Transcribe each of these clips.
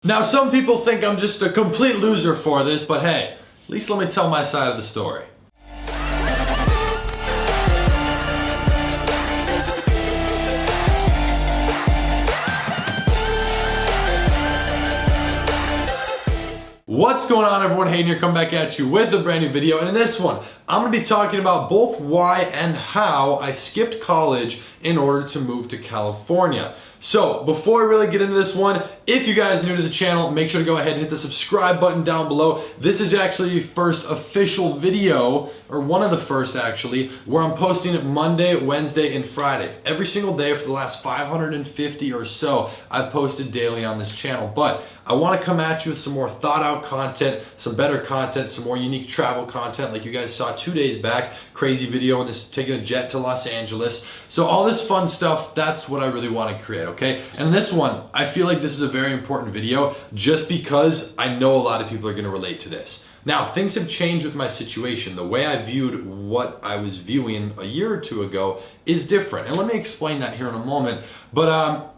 Now, some people think I'm just a complete loser for this, but hey, at least let me tell my side of the story. What's going on, everyone? Hayden here, come back at you with a brand new video, and in this one I'm going to be talking about both why and how I skipped college in order to move to California. So before I really get into this one, if you guys are new to the channel, make sure to go ahead and hit the subscribe button down below. This is actually the first official video, or one of the first actually, where I'm posting Monday, Wednesday, and Friday. Every single day for the last 550 or so, I've posted daily on this channel. But I want to come at you with some more thought out content, some better content, some more unique travel content like you guys saw 2 days back. Crazy video on this, taking a jet to Los Angeles. So all this fun stuff, that's what I really want to create, okay? And this one, I feel like this is a very important video just because I know a lot of people are going to relate to this. Now, things have changed with my situation. The way I viewed what I was viewing a year or two ago is different. And let me explain that here in a moment. But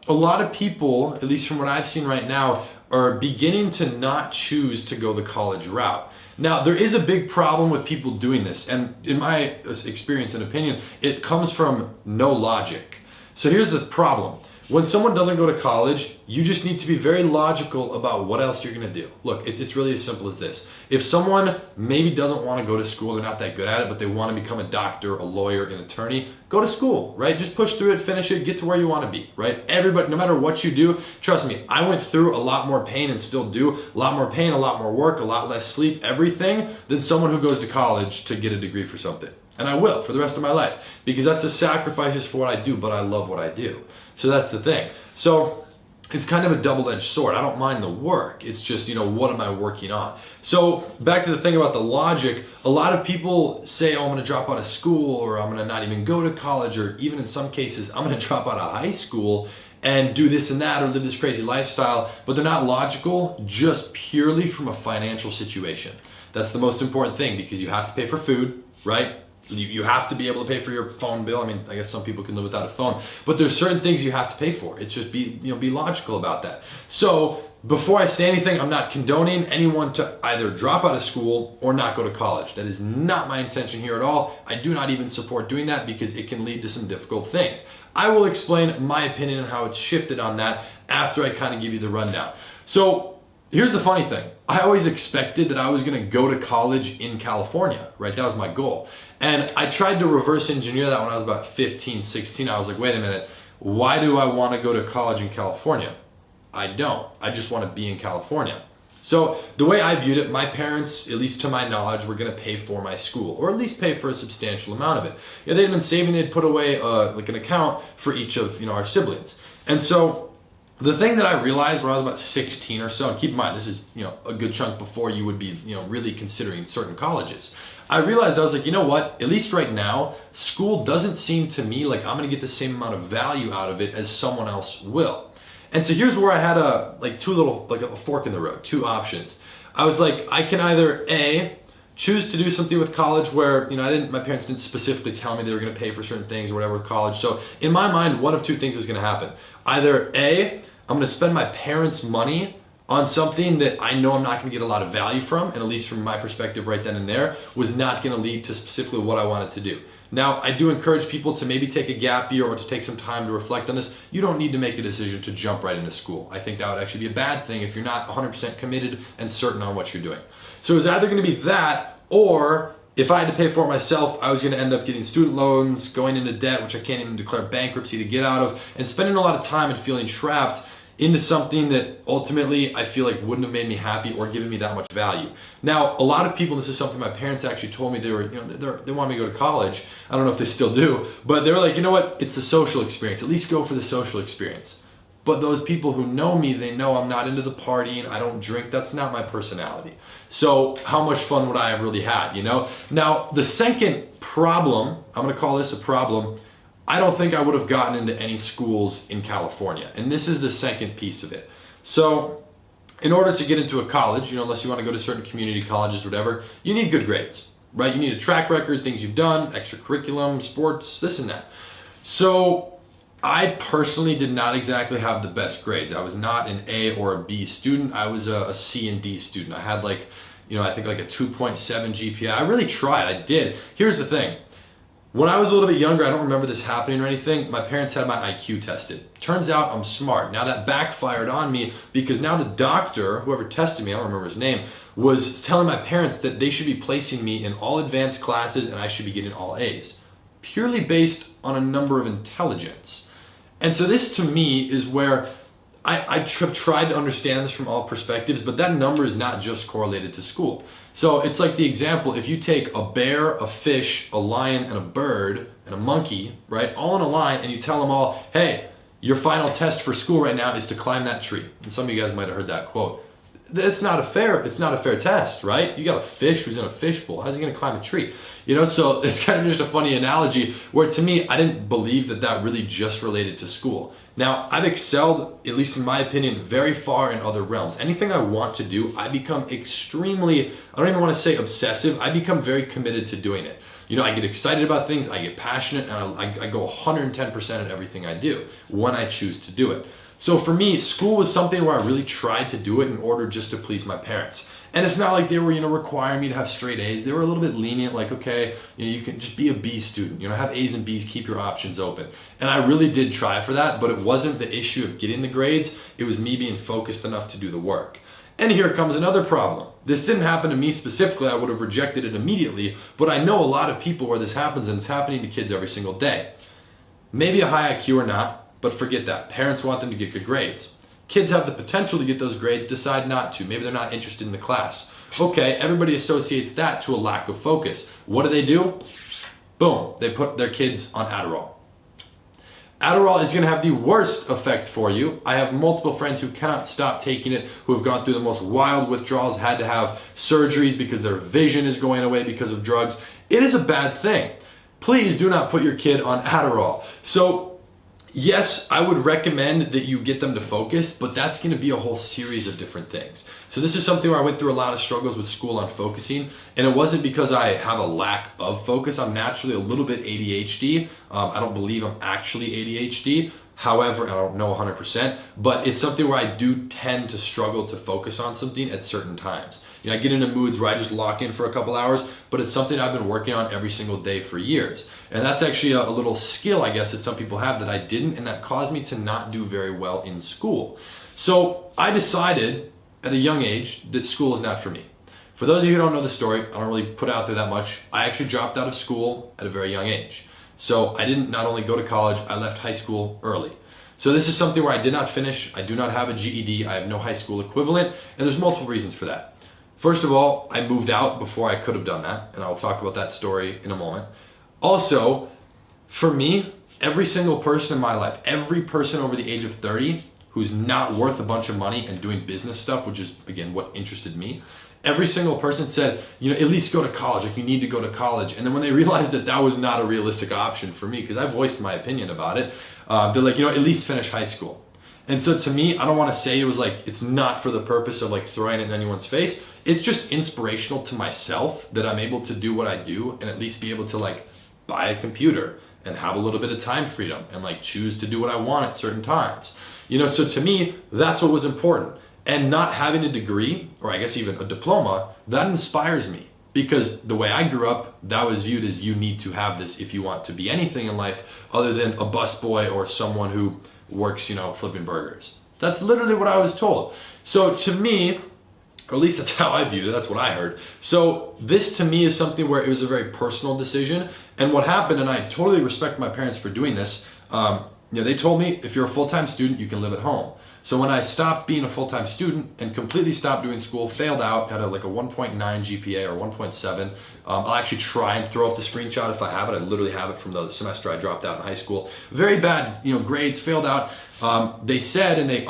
a lot of people, at least from what I've seen right now, are beginning to not choose to go the college route. Now, there is a big problem with people doing this, and in my experience and opinion, it comes from no logic. So here's the problem. When someone doesn't go to college, you just need to be very logical about what else you're gonna do. Look, it's really as simple as this. If someone maybe doesn't wanna go to school, they're not that good at it, but they wanna become a doctor, a lawyer, an attorney, go to school, right? Just push through it, finish it, get to where you wanna be, right? Everybody, no matter what you do, trust me, I went through a lot more pain and still do, a lot more pain, a lot more work, a lot less sleep, everything, than someone who goes to college to get a degree for something. And I will for the rest of my life, because that's the sacrifices for what I do, but I love what I do. So that's the thing. So it's kind of a double-edged sword. I don't mind the work. It's just, what am I working on? So back to the thing about the logic, a lot of people say, oh, I'm gonna drop out of school, or I'm gonna not even go to college, or even in some cases, I'm gonna drop out of high school and do this and that, or live this crazy lifestyle, but they're not logical just purely from a financial situation. That's the most important thing, because you have to pay for food, right? You have to be able to pay for your phone bill. I mean, I guess some people can live without a phone, but there's certain things you have to pay for. It's just be logical about that. So before I say anything, I'm not condoning anyone to either drop out of school or not go to college. That is not my intention here at all. I do not even support doing that because it can lead to some difficult things. I will explain my opinion on how it's shifted on that after I kind of give you the rundown. So here's the funny thing. I always expected that I was gonna go to college in California, right? That was my goal. And I tried to reverse engineer that when I was about 15, 16. I was like, wait a minute, why do I wanna go to college in California? I don't, I just wanna be in California. So the way I viewed it, my parents, at least to my knowledge, were gonna pay for my school, or at least pay for a substantial amount of it. They'd been saving, they'd put away like an account for each of our siblings. And so the thing that I realized when I was about 16 or so, and keep in mind, this is a good chunk before you would be really considering certain colleges. I realized, I was like, you know what, at least right now, school doesn't seem to me like I'm gonna get the same amount of value out of it as someone else will. And so here's where I had a fork in the road, two options. I was like, I can either A, choose to do something with college where, my parents didn't specifically tell me they were gonna pay for certain things or whatever with college. So in my mind, one of two things was gonna happen. Either A, I'm gonna spend my parents' money on something that I know I'm not gonna get a lot of value from, and at least from my perspective right then and there, was not gonna lead to specifically what I wanted to do. Now, I do encourage people to maybe take a gap year or to take some time to reflect on this. You don't need to make a decision to jump right into school. I think that would actually be a bad thing if you're not 100% committed and certain on what you're doing. So it was either gonna be that, or if I had to pay for it myself, I was gonna end up getting student loans, going into debt, which I can't even declare bankruptcy to get out of, and spending a lot of time and feeling trapped into something that ultimately I feel like wouldn't have made me happy or given me that much value. Now, a lot of people, and this is something my parents actually told me, they wanted me to go to college. I don't know if they still do, but they were like, you know what, it's the social experience. At least go for the social experience. But those people who know me, they know I'm not into the partying, I don't drink, that's not my personality. So how much fun would I have really had, Now, the second problem, I'm gonna call this a problem, I don't think I would have gotten into any schools in California. And this is the second piece of it. So in order to get into a college, unless you want to go to certain community colleges or whatever, you need good grades, right? You need a track record, things you've done, extracurriculum, sports, this and that. So I personally did not exactly have the best grades. I was not an A or a B student. I was a C and D student. I had like, I think like a 2.7 GPA. I really tried. I did. Here's the thing. When I was a little bit younger, I don't remember this happening or anything, my parents had my IQ tested. Turns out I'm smart. Now that backfired on me because now the doctor, whoever tested me, I don't remember his name, was telling my parents that they should be placing me in all advanced classes and I should be getting all A's, purely based on a number of intelligence. And so this to me is where I have tried to understand this from all perspectives, but that number is not just correlated to school. So it's like the example, if you take a bear, a fish, a lion, and a bird, and a monkey, right, all in a line, and you tell them all, hey, your final test for school right now is to climb that tree. And some of you guys might have heard that quote. It's not a fair test, right? You got a fish who's in a fishbowl. How's he gonna climb a tree? So it's kind of just a funny analogy where to me, I didn't believe that really just related to school. Now, I've excelled, at least in my opinion, very far in other realms. Anything I want to do, I become extremely, I don't even want to say obsessive, I become very committed to doing it. I get excited about things, I get passionate, and I go 110% at everything I do when I choose to do it. So for me, school was something where I really tried to do it in order just to please my parents. And it's not like they were, requiring me to have straight A's. They were a little bit lenient, like, okay, you can just be a B student, have A's and B's, keep your options open. And I really did try for that, but it wasn't the issue of getting the grades. It was me being focused enough to do the work. And here comes another problem. This didn't happen to me specifically. I would have rejected it immediately, but I know a lot of people where this happens, and it's happening to kids every single day. Maybe a high IQ or not, but forget that. Parents want them to get good grades. Kids have the potential to get those grades, decide not to. Maybe they're not interested in the class. Okay, everybody associates that to a lack of focus. What do? Boom, they put their kids on Adderall. Adderall is gonna have the worst effect for you. I have multiple friends who cannot stop taking it, who have gone through the most wild withdrawals, had to have surgeries because their vision is going away because of drugs. It is a bad thing. Please do not put your kid on Adderall. So, yes, I would recommend that you get them to focus, but that's going to be a whole series of different things. So this is something where I went through a lot of struggles with school on focusing, and it wasn't because I have a lack of focus. I'm naturally a little bit ADHD. I don't believe I'm actually ADHD. However, I don't know 100%, but it's something where I do tend to struggle to focus on something at certain times. I get into moods where I just lock in for a couple hours, but it's something I've been working on every single day for years. And that's actually a little skill, I guess, that some people have that I didn't, and that caused me to not do very well in school. So I decided at a young age that school is not for me. For those of you who don't know the story, I don't really put it out there that much. I actually dropped out of school at a very young age. So I didn't not only go to college, I left high school early. So this is something where I did not finish. I do not have a GED. I have no high school equivalent, and there's multiple reasons for that. First of all, I moved out before I could have done that, and I'll talk about that story in a moment. Also, for me, every single person in my life, every person over the age of 30 who's not worth a bunch of money and doing business stuff, which is, again, what interested me, every single person said, at least go to college, like you need to go to college. And then when they realized that that was not a realistic option for me, because I voiced my opinion about it, they're like, at least finish high school. And so to me, I don't want to say it was like, it's not for the purpose of like throwing it in anyone's face. It's just inspirational to myself that I'm able to do what I do and at least be able to like buy a computer and have a little bit of time freedom and like choose to do what I want at certain times. So to me, that's what was important. And not having a degree, or I guess even a diploma, that inspires me. Because the way I grew up, that was viewed as you need to have this if you want to be anything in life other than a busboy or someone who works, flipping burgers. That's literally what I was told. So to me, or at least that's how I viewed it, that's what I heard. So this to me is something where it was a very personal decision. And what happened, and I totally respect my parents for doing this, they told me if you're a full-time student, you can live at home. So when I stopped being a full-time student and completely stopped doing school, failed out, had a 1.9 GPA or 1.7, I'll actually try and throw up the screenshot if I have it. I literally have it from the semester I dropped out in high school. Very bad, grades, failed out. They said, and they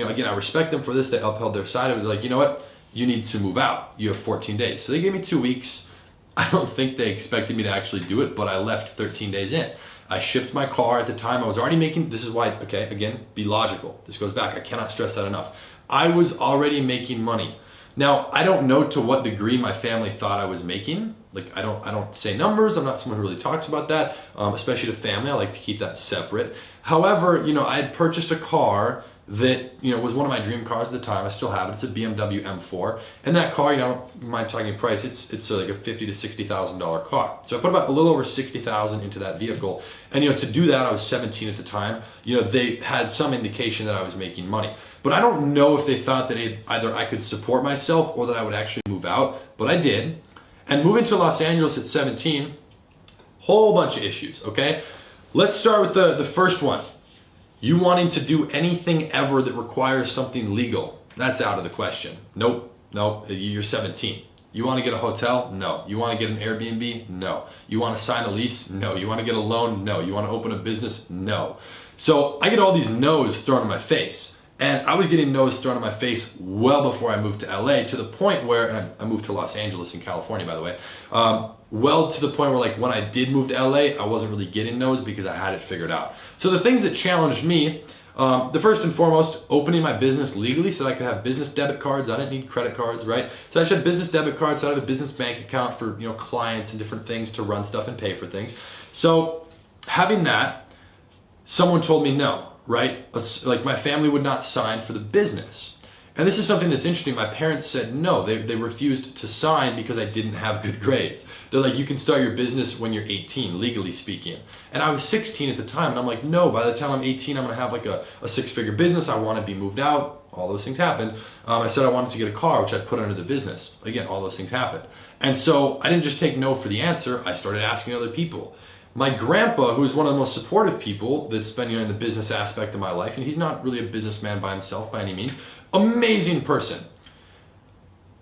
again, I respect them for this, they upheld their side of it. They're like, you know what? You need to move out. You have 14 days. So they gave me 2 weeks. I don't think they expected me to actually do it, but I left 13 days in. I shipped my car at the time. I was already making, this is why, okay, again, be logical. This goes back. I cannot stress that enough. I was already making money. Now, I don't know to what degree my family thought I was making, Like I don't say numbers. I'm not someone who really talks about that, especially to family. I like to keep that separate. However, I had purchased a car that was one of my dream cars at the time. I still have it. It's a BMW M4, and that car, I don't mind talking price. It's like a $50,000 to $60,000 car. So I put about a little over $60,000 into that vehicle, and to do that, I was 17 at the time. They had some indication that I was making money, but I don't know if they thought that either I could support myself or that I would actually move out. But I did, and moving to Los Angeles at 17, whole bunch of issues. Okay, let's start with the first one. You wanting to do anything ever that requires something legal, that's out of the question. Nope, you're 17. You want to get a hotel? No. You want to get an Airbnb? No. You want to sign a lease? No. You want to get a loan? No. You want to open a business? No. So I get all these no's thrown in my face. And I was getting no's thrown in my face well before I moved to LA, to the point where, and I moved to Los Angeles in California, by the way, well to the point where like when I did move to LA, I wasn't really getting no's because I had it figured out. So the things that challenged me, the first and foremost, opening my business legally so that I could have business debit cards. I didn't need credit cards, right? So I should have business debit cards, so I have a business bank account for clients and different things to run stuff and pay for things. So having that, someone told me no. Right? Like my family would not sign for the business. And this is something that's interesting. My parents said no. They refused to sign because I didn't have good grades. They're like, you can start your business when you're 18, legally speaking. And I was 16 at the time. And I'm like, no, by the time I'm 18, I'm going to have like a six-figure business. I want to be moved out. All those things happened. I said I wanted to get a car, which I put under the business. Again, all those things happened. And so I didn't just take no for the answer. I started asking other people. My grandpa, who is one of the most supportive people that's been in the business aspect of my life, and he's not really a businessman by himself by any means, amazing person.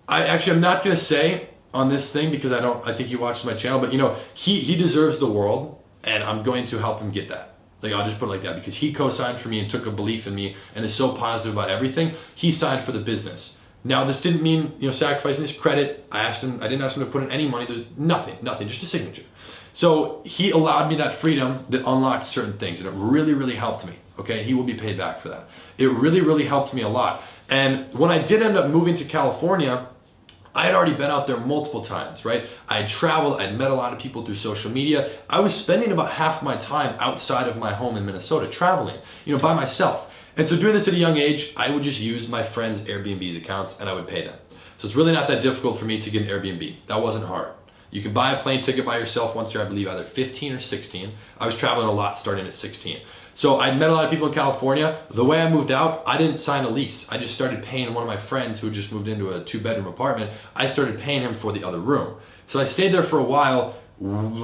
I'm not going to say on this thing because I think he watches my channel, but he deserves the world, and I'm going to help him get that. Like, I'll just put it like that, because he co-signed for me and took a belief in me and is so positive about everything. He signed for the business. Now, this didn't mean sacrificing his credit. I didn't ask him to put in any money. There's nothing, just a signature. So he allowed me that freedom that unlocked certain things, and it really, really helped me. Okay, he will be paid back for that. It really, really helped me a lot. And when I did end up moving to California, I had already been out there multiple times, right? I had traveled, I'd met a lot of people through social media. I was spending about half my time outside of my home in Minnesota, traveling, by myself. And so doing this at a young age, I would just use my friends' Airbnb's accounts and I would pay them. So it's really not that difficult for me to get an Airbnb. That wasn't hard. You can buy a plane ticket by yourself once you're, I believe, either 15 or 16. I was traveling a lot starting at 16. So I met a lot of people in California. The way I moved out, I didn't sign a lease. I just started paying one of my friends who just moved into a 2-bedroom apartment. I started paying him for the other room. So I stayed there for a while.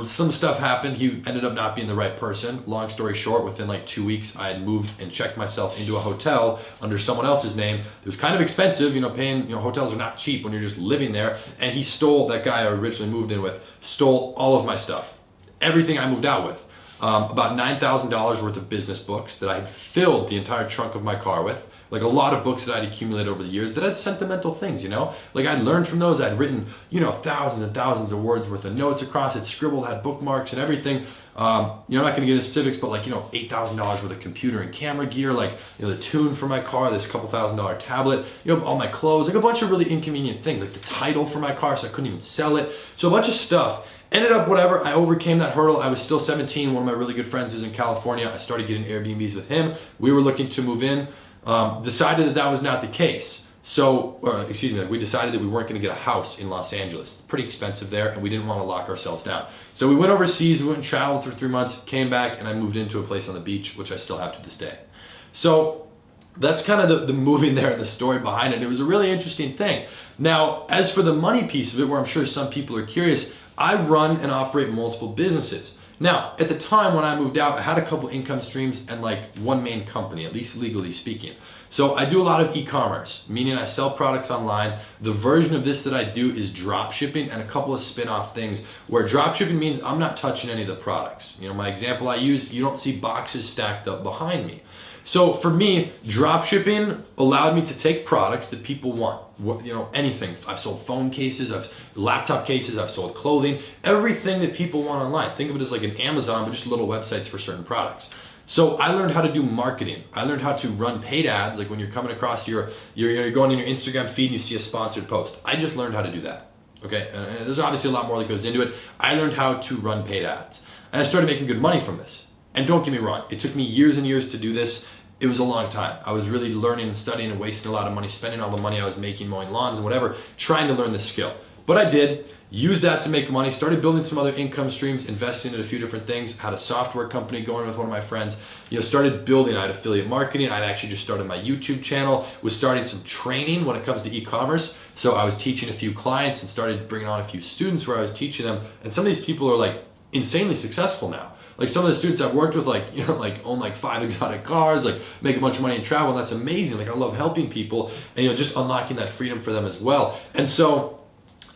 Some stuff happened. He ended up not being the right person. Long story short, within like 2 weeks, I had moved and checked myself into a hotel under someone else's name. It was kind of expensive, paying, hotels are not cheap when you're just living there. And he stole, that guy I originally moved in with, stole all of my stuff. Everything I moved out with. About $9,000 worth of business books that I had filled the entire trunk of my car with. Like a lot of books that I'd accumulated over the years that had sentimental things, Like I'd learned from those. I'd written, thousands and thousands of words worth of notes across it, scribbled, had bookmarks and everything. I'm not going to get into specifics, but like, $8,000 worth of computer and camera gear, like, the tune for my car, this couple $1,000 tablet, all my clothes, like a bunch of really inconvenient things, like the title for my car, so I couldn't even sell it. So a bunch of stuff. Ended up, whatever, I overcame that hurdle. I was still 17. One of my really good friends was in California. I started getting Airbnbs with him. We were looking to move in. Decided that was not the case. So, we decided that we weren't going to get a house in Los Angeles. It's pretty expensive there, and we didn't want to lock ourselves down. So we went overseas, we went and traveled for 3 months, came back, and I moved into a place on the beach, which I still have to this day. So that's kind of the moving there and the story behind it. It was a really interesting thing. Now, as for the money piece of it, where I'm sure some people are curious, I run and operate multiple businesses. Now, at the time when I moved out, I had a couple income streams and like one main company, at least legally speaking. So I do a lot of e-commerce, meaning I sell products online. The version of this that I do is drop shipping and a couple of spin-off things where drop shipping means I'm not touching any of the products. My example I use, you don't see boxes stacked up behind me. So for me, drop shipping allowed me to take products that people want. Anything. I've sold phone cases, laptop cases, I've sold clothing, everything that people want online. Think of it as like an Amazon, but just little websites for certain products. So I learned how to do marketing. I learned how to run paid ads, like when you're coming across you're going in your Instagram feed and you see a sponsored post. I just learned how to do that. okay? And there's obviously a lot more that goes into it. I learned how to run paid ads. And I started making good money from this. And don't get me wrong, it took me years and years to do this. It was a long time. I was really learning and studying and wasting a lot of money, spending all the money I was making mowing lawns and whatever, trying to learn this skill. But I did, used that to make money, started building some other income streams, investing in a few different things, had a software company going with one of my friends, started building. I had affiliate marketing. I'd actually just started my YouTube channel, was starting some training when it comes to e-commerce. So I was teaching a few clients and started bringing on a few students where I was teaching them. And some of these people are like insanely successful now. Like some of the students I've worked with, own like 5 exotic cars, like make a bunch of money and travel, and that's amazing. Like I love helping people and just unlocking that freedom for them as well. And so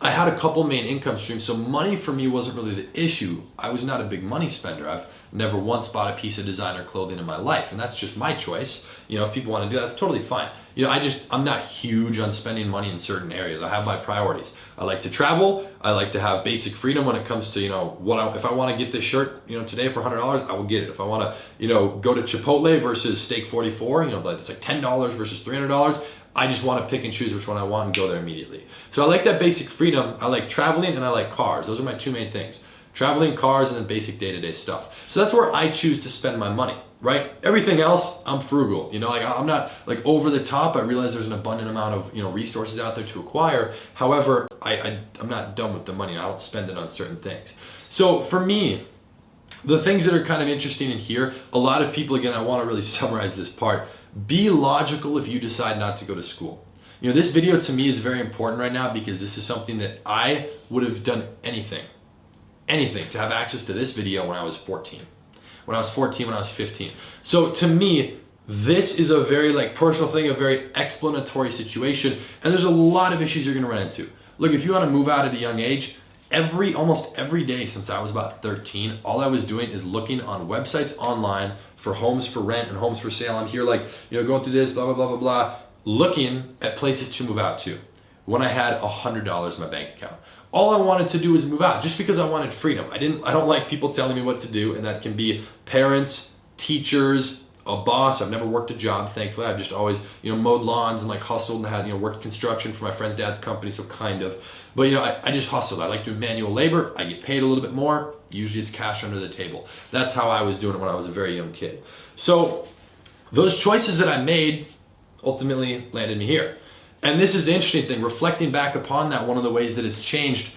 I had a couple main income streams, so money for me wasn't really the issue. I was not a big money spender. I've never once bought a piece of designer clothing in my life, and that's just my choice. If people want to do that, that's totally fine. I'm not huge on spending money in certain areas. I have my priorities. I like to travel. I like to have basic freedom when it comes to, if I want to get this shirt, today for $100, I will get it. If I want to, go to Chipotle versus Steak 44, it's like $10 versus $300. I just want to pick and choose which one I want and go there immediately. So I like that basic freedom. I like traveling and I like cars. Those are my 2 main things. Traveling, cars, and then basic day-to-day stuff. So that's where I choose to spend my money, right? Everything else, I'm frugal. I'm not like over the top. I realize there's an abundant amount of, resources out there to acquire. However, I'm not done with the money. I don't spend it on certain things. So for me, the things that are kind of interesting in here, a lot of people, again, I want to really summarize this part. Be logical if you decide not to go to school. This video to me is very important right now because this is something that I would have done anything to have access to this video when I was 14. When I was 14, when I was 15. So to me, this is a very personal thing, a very explanatory situation, and there's a lot of issues you're gonna run into. Look, if you wanna move out at a young age, almost every day since I was about 13, all I was doing is looking on websites online for homes for rent and homes for sale. I'm here going through this, blah, blah, blah, blah, blah, looking at places to move out to when I had $100 in my bank account. All I wanted to do was move out just because I wanted freedom. I don't like people telling me what to do, and that can be parents, teachers, a boss. I've never worked a job, thankfully. I've just always, mowed lawns and hustled and had, worked construction for my friend's dad's company, so kind of. But, I just hustled. I like doing manual labor. I get paid a little bit more. Usually it's cash under the table. That's how I was doing it when I was a very young kid. So those choices that I made ultimately landed me here. And this is the interesting thing. Reflecting back upon that, one of the ways that it's changed,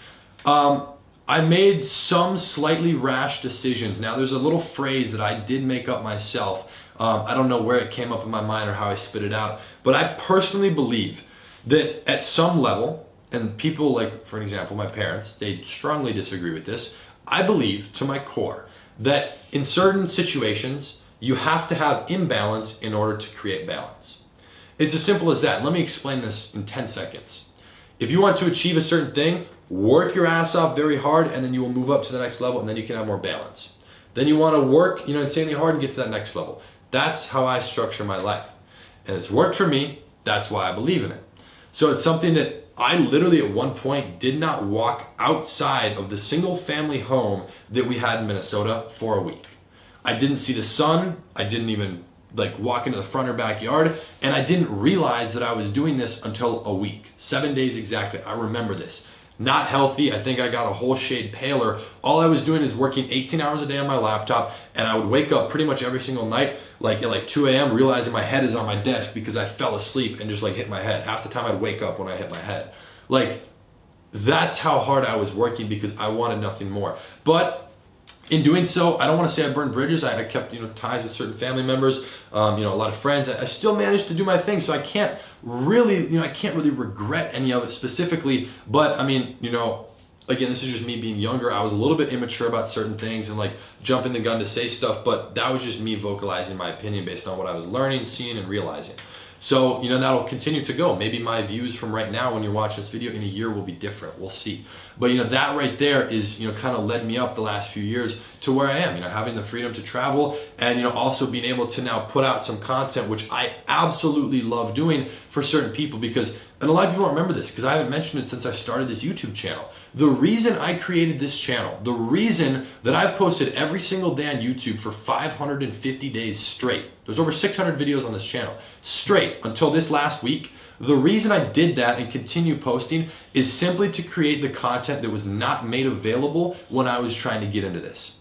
I made some slightly rash decisions. Now, there's a little phrase that I did make up myself. I don't know where it came up in my mind or how I spit it out, but I personally believe that at some level, and people for example, my parents, they strongly disagree with this. I believe to my core that in certain situations, you have to have imbalance in order to create balance. It's as simple as that. Let me explain this in 10 seconds. If you want to achieve a certain thing, work your ass off very hard, and then you will move up to the next level, and then you can have more balance. Then you want to work, insanely hard and get to that next level. That's how I structure my life. And it's worked for me. That's why I believe in it. So it's something that I literally at one point did not walk outside of the single family home that we had in Minnesota for a week. I didn't see the sun. I didn't even walk into the front or backyard, and I didn't realize that I was doing this until a week, 7 days exactly. I remember this. Not healthy. I think I got a whole shade paler. All I was doing is working 18 hours a day on my laptop, and I would wake up pretty much every single night, at 2 a.m., realizing my head is on my desk because I fell asleep and just hit my head. Half the time I'd wake up when I hit my head. That's how hard I was working because I wanted nothing more. But in doing so, I don't want to say I burned bridges. I kept, ties with certain family members, a lot of friends. I still managed to do my thing, so I can't really, regret any of it specifically. But again, this is just me being younger. I was a little bit immature about certain things and jumping the gun to say stuff, but that was just me vocalizing my opinion based on what I was learning, seeing, and realizing. So, that'll continue to go. Maybe my views from right now when you're watching this video in a year will be different. We'll see. But, that right there is, kind of led me up the last few years to where I am, having the freedom to travel and, also being able to now put out some content, which I absolutely love doing for certain people because, and a lot of people don't remember this because I haven't mentioned it since I started this YouTube channel. The reason I created this channel, the reason that I've posted every single day on YouTube for 550 days straight, there's over 600 videos on this channel, straight until this last week. The reason I did that and continue posting is simply to create the content that was not made available when I was trying to get into this.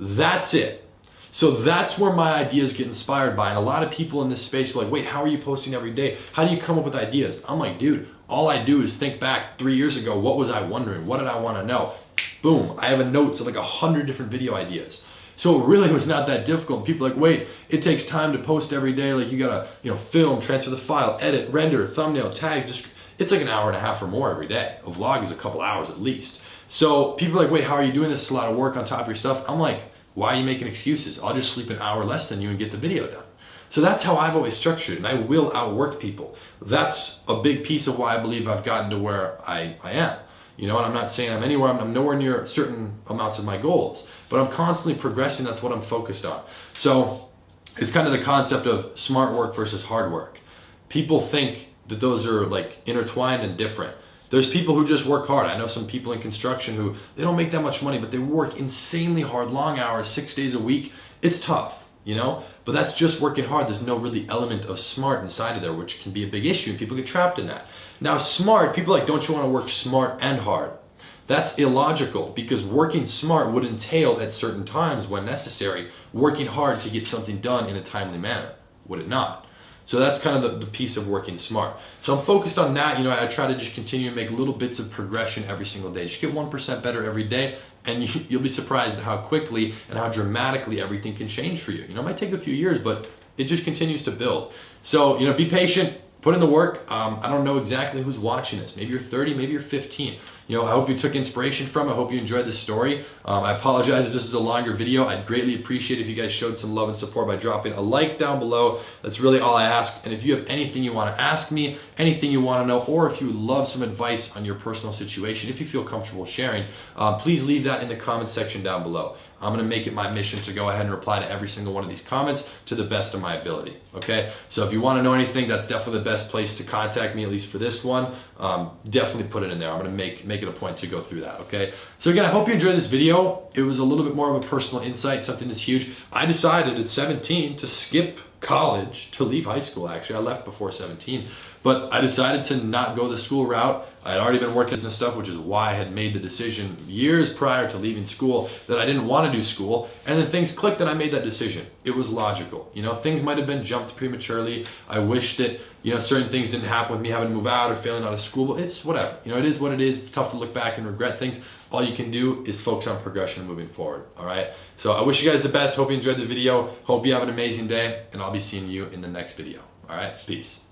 That's it. So that's where my ideas get inspired by. And a lot of people in this space are like, wait, how are you posting every day? How do you come up with ideas? I'm like, dude, all I do is think back 3 years ago. What was I wondering? What did I want to know? Boom, I have a notes of like 100 different video ideas. So it really was not that difficult. People are like, wait, it takes time to post every day. Like you gotta, film, transfer the file, edit, render, thumbnail, tag. It's like an hour and a half or more every day. A vlog is a couple hours at least. So people are like, wait, how are you doing this? It's a lot of work on top of your stuff. I'm like, why are you making excuses? I'll just sleep an hour less than you and get the video done. So that's how I've always structured it, and I will outwork people. That's a big piece of why I believe I've gotten to where I am. And I'm not saying I'm anywhere, I'm nowhere near certain amounts of my goals, but I'm constantly progressing. That's what I'm focused on. So it's kind of the concept of smart work versus hard work. People think that those are like intertwined and different. There's people who just work hard. I know some people in construction who, they don't make that much money, but they work insanely hard, long hours, 6 days a week. It's tough, but that's just working hard. There's no really element of smart inside of there, which can be a big issue, and people get trapped in that. Now smart, people are like, don't you want to work smart and hard? That's illogical, because working smart would entail at certain times when necessary, working hard to get something done in a timely manner, would it not? So that's kind of the piece of working smart. So I'm focused on that. I try to just continue to make little bits of progression every single day. Just get 1% better every day, and you'll be surprised at how quickly and how dramatically everything can change for you. It might take a few years, but it just continues to build. So, be patient. Put in the work. I don't know exactly who's watching this. Maybe you're 30, maybe you're 15. I hope you took inspiration from it. I hope you enjoyed this story. I apologize if this is a longer video. I'd greatly appreciate if you guys showed some love and support by dropping a like down below. That's really all I ask. And if you have anything you want to ask me, anything you want to know, or if you would love some advice on your personal situation, if you feel comfortable sharing, please leave that in the comment section down below. I'm going to make it my mission to go ahead and reply to every single one of these comments to the best of my ability. Okay? So if you want to know anything, that's definitely the best place to contact me, at least for this one. Definitely put it in there. I'm going to make it a point to go through that. Okay? So again, I hope you enjoyed this video. It was a little bit more of a personal insight, something that's huge. I decided at 17 to skip college, to leave high school actually. I left before 17, but I decided to not go the school route. I had already been working business stuff, which is why I had made the decision years prior to leaving school that I didn't want to do school, and then things clicked and I made that decision. It was logical. Things might have been jumped prematurely. I wish that, certain things didn't happen with me having to move out or failing out of school, but it's whatever. It is what it is. It's tough to look back and regret things. All you can do is focus on progression moving forward, all right? So I wish you guys the best. Hope you enjoyed the video. Hope you have an amazing day, and I'll be seeing you in the next video, all right? Peace.